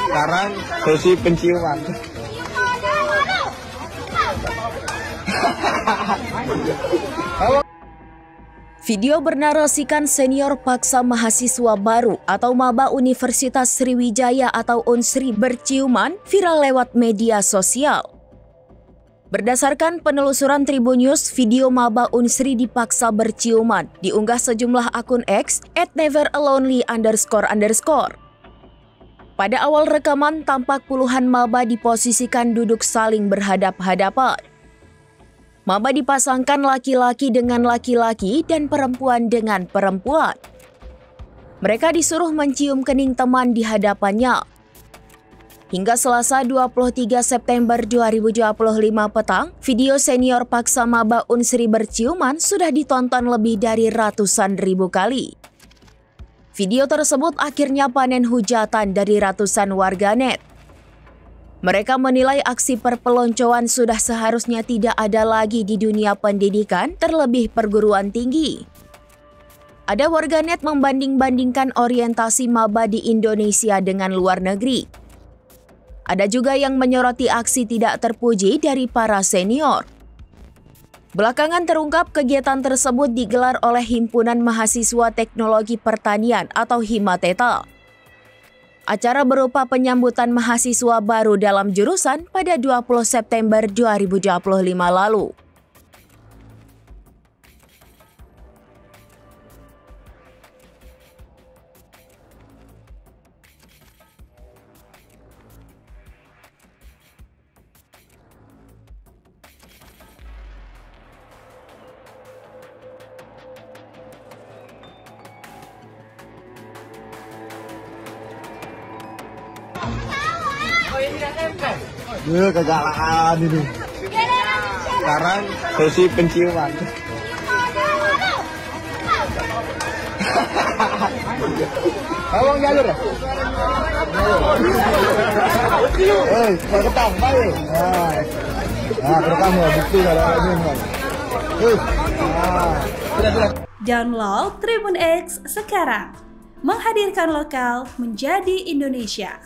Sekarang sesi penciuman. Video bernarasikan senior paksa mahasiswa baru atau maba Universitas Sriwijaya atau Unsri berciuman viral lewat media sosial. Berdasarkan penelusuran Tribun News, video maba Unsri dipaksa berciuman diunggah sejumlah akun X @neveralonely__. Pada awal rekaman, tampak puluhan maba diposisikan duduk saling berhadap-hadapan. Maba dipasangkan laki-laki dengan laki-laki dan perempuan dengan perempuan. Mereka disuruh mencium kening teman di hadapannya. Hingga Selasa 23 September 2025 petang, video senior paksa maba Unsri berciuman sudah ditonton lebih dari ratusan ribu kali. Video tersebut akhirnya panen hujatan dari ratusan warganet. Mereka menilai aksi perpeloncoan sudah seharusnya tidak ada lagi di dunia pendidikan, terlebih perguruan tinggi. Ada warganet membanding-bandingkan orientasi maba di Indonesia dengan luar negeri. Ada juga yang menyoroti aksi tidak terpuji dari para senior. Belakangan terungkap kegiatan tersebut digelar oleh Himpunan Mahasiswa Teknologi Pertanian atau Himateta. Acara berupa penyambutan mahasiswa baru dalam jurusan pada 20 September 2025 lalu. Kegalaan ini. Sekarang sesi penciuman. Abang jalur ya? Ketang, baik. Nah, rekam ya, bukti kalau ini. Download Tribun X sekarang. Menghadirkan lokal menjadi Indonesia.